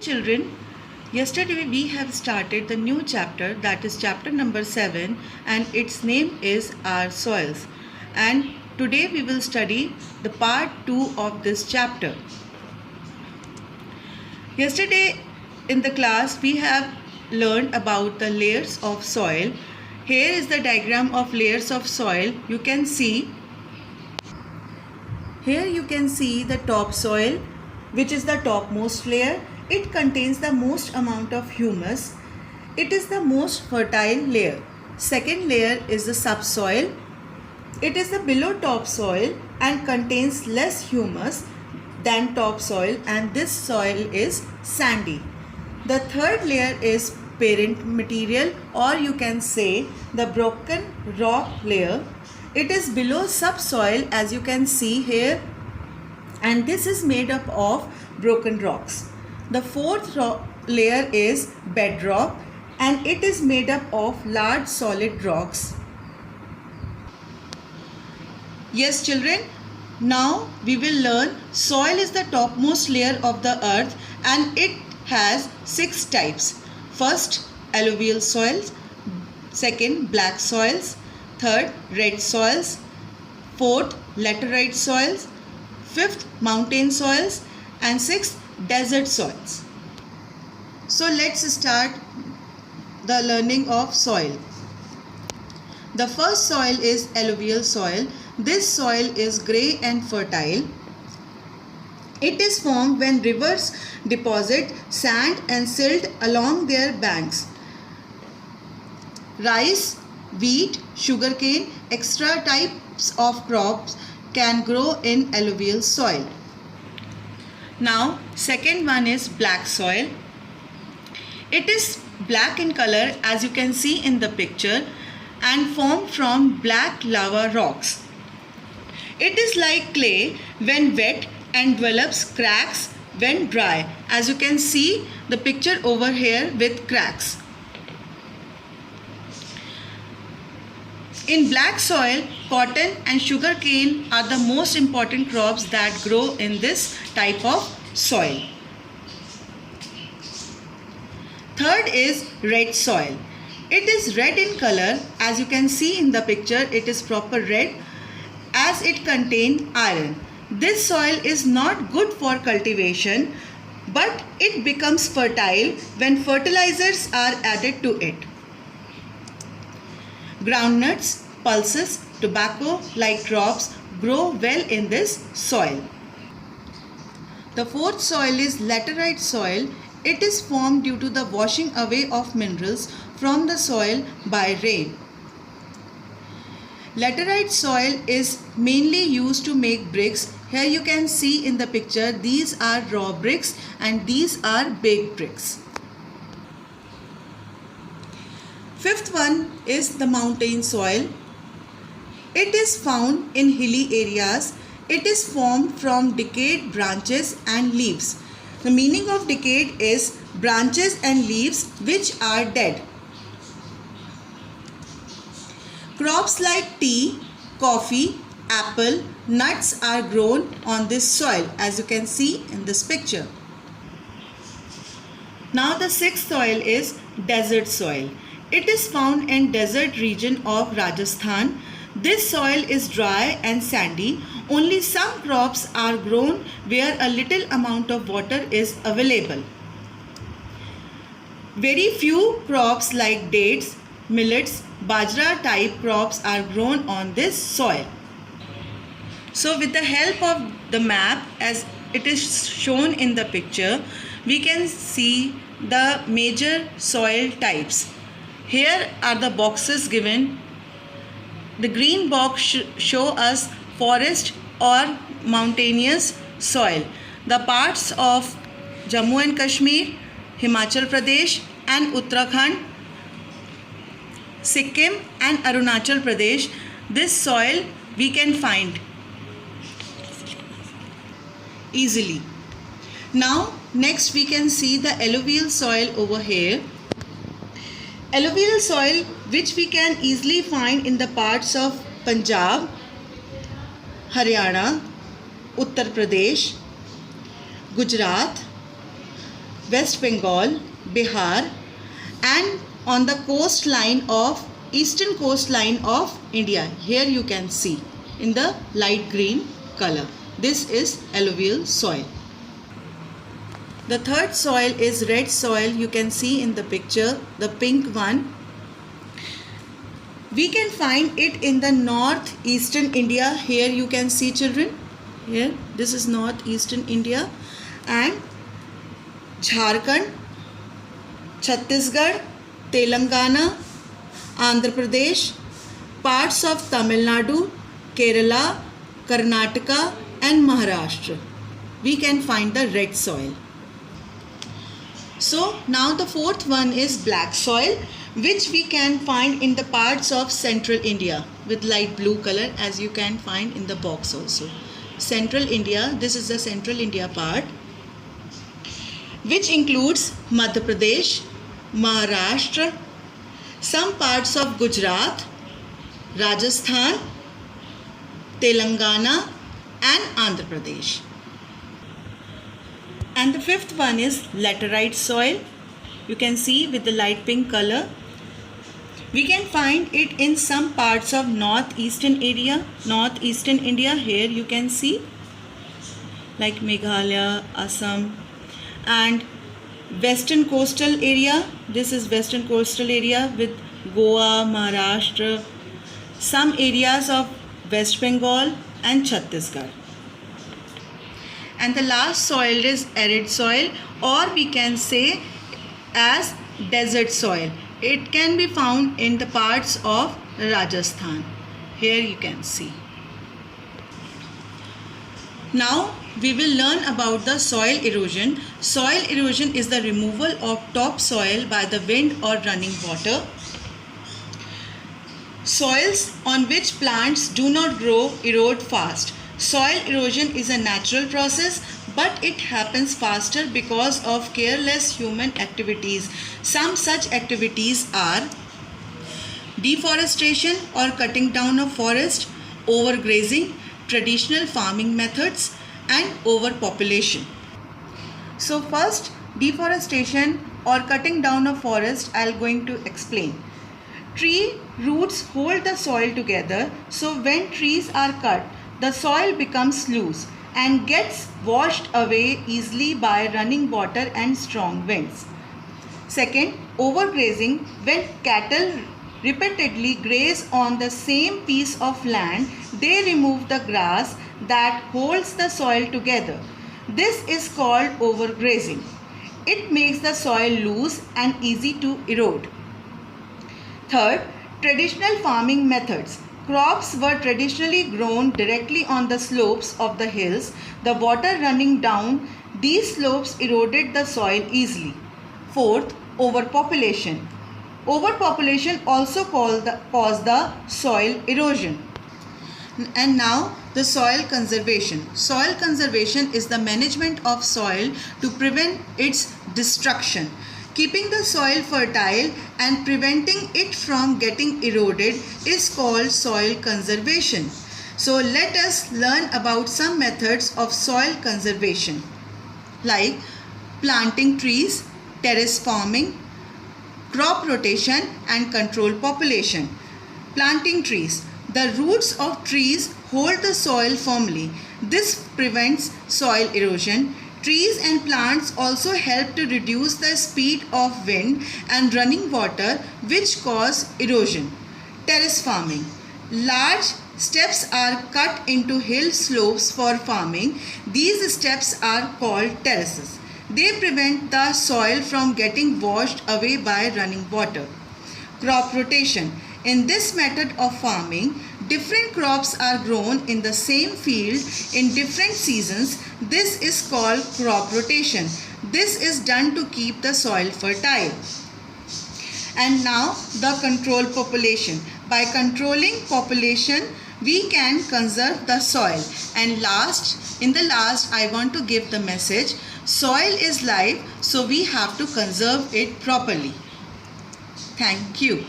children, yesterday we have started the new chapter, that is chapter number 7, and its name is Our Soils. And today we will study the part 2 of this chapter. Yesterday in the class we have learned about the layers of soil. Here is the diagram of layers of soil. You can see the topsoil, which is the topmost layer. It contains the most amount of humus. It is the most fertile layer. Second layer is the subsoil. It is the below topsoil and contains less humus than topsoil, and this soil is sandy. The third layer is parent material, or you can say the broken rock layer. It is below subsoil, as you can see here, and this is made up of broken rocks. The fourth layer is bedrock, and it is made up of large solid rocks. Yes children, now we will learn soil is the topmost layer of the earth and it has 6 types. First, alluvial soils. Second, black soils. Third, red soils. Fourth, laterite soils. Fifth, mountain soils. And sixth, desert soils. So let's start the learning of soil. The first soil is alluvial soil. This soil is grey and fertile. It is formed when rivers deposit sand and silt along their banks. Rice, wheat, sugarcane, extra types of crops can grow in alluvial soil. Now, second one is black soil. It is black in color, as you can see in the picture, and formed from black lava rocks. It is like clay when wet and develops cracks when dry, as you can see the picture over here with cracks. In black soil, cotton and sugarcane are the most important crops that grow in this type of soil. Third is red soil. It is red in color, as you can see in the picture. It is proper red as it contains iron. This soil is not good for cultivation, but it becomes fertile when fertilizers are added to it. Groundnuts, pulses, tobacco like crops grow well in this soil. The fourth soil is laterite soil. It is formed due to the washing away of minerals from the soil by rain. Laterite soil is mainly used to make bricks. Here you can see in the picture, these are raw bricks and these are baked bricks. Fifth one is the mountain soil. It is found in hilly areas. It is formed from decayed branches and leaves. The meaning of decayed is branches and leaves which are dead. Crops like tea, coffee, apple, nuts are grown on this soil, as you can see in this picture. Now the sixth soil is desert soil. It is found in desert region of Rajasthan. This soil is dry and sandy. Only some crops are grown where a little amount of water is available. Very few crops like dates, millets, bajra type crops are grown on this soil. So with the help of the map, as it is shown in the picture, we can see the major soil types. Here are the boxes given. The green box show us forest or mountainous soil. The parts of Jammu and Kashmir, Himachal Pradesh and Uttarakhand, Sikkim and Arunachal Pradesh, this soil we can find easily. Now next we can see the alluvial soil over here. Alluvial soil which we can easily find in the parts of Punjab, Haryana, Uttar Pradesh, Gujarat, West Bengal, Bihar, and on the coastline of eastern coastline of India. Here you can see in the light green color. This is alluvial soil. The third soil is red soil. You can see in the picture, the pink one. We can find it in the northeastern India. Here you can see, children. Here, this is northeastern India, and Jharkhand, Chhattisgarh, Telangana, Andhra Pradesh, parts of Tamil Nadu, Kerala, Karnataka, and Maharashtra. We can find the red soil. So now the fourth one is black soil, which we can find in the parts of central India with light blue color, as you can find in the box also. Central India, this is the central India part, which includes Madhya Pradesh, Maharashtra, some parts of Gujarat, Rajasthan, Telangana, and Andhra Pradesh. And the fifth one is laterite soil. You can see with the light pink color. We can find it in some parts of northeastern India. Here you can see, like Meghalaya, Assam, and western coastal area. This is western coastal area with Goa, Maharashtra, some areas of West Bengal and Chhattisgarh. And the last soil is arid soil, or we can say as desert soil. It can be found in the parts of Rajasthan. Here you can see. Now we will learn about the soil erosion. Soil erosion is the removal of topsoil by the wind or running water. Soils on which plants do not grow erode fast. Soil erosion is a natural process, but it happens faster because of careless human activities. Some such activities are deforestation or cutting down of forest, overgrazing, traditional farming methods, and overpopulation. So first, deforestation or cutting down of forest, I am going to explain. Tree roots hold the soil together, so when trees are cut, the soil becomes loose and gets washed away easily by running water and strong winds. Second, overgrazing. When cattle repeatedly graze on the same piece of land, they remove the grass that holds the soil together. This is called overgrazing. It makes the soil loose and easy to erode. Third, traditional farming methods. Crops were traditionally grown directly on the slopes of the hills. The water running down these slopes eroded the soil easily. Fourth, overpopulation. Overpopulation also caused the soil erosion. And now the soil conservation. Soil conservation is the management of soil to prevent its destruction. Keeping the soil fertile and preventing it from getting eroded is called soil conservation. So let us learn about some methods of soil conservation, like planting trees, terrace farming, crop rotation, and control population. Planting trees. The roots of trees hold the soil firmly. This prevents soil erosion. Trees and plants also help to reduce the speed of wind and running water, which cause erosion. Terrace farming. Large steps are cut into hill slopes for farming. These steps are called terraces. They prevent the soil from getting washed away by running water. Crop rotation. In this method of farming, different crops are grown in the same field in different seasons. This is called crop rotation. This is done to keep the soil fertile. And now the control population. By controlling population, we can conserve the soil. And in the last, I want to give the message, soil is life, so we have to conserve it properly. Thank you.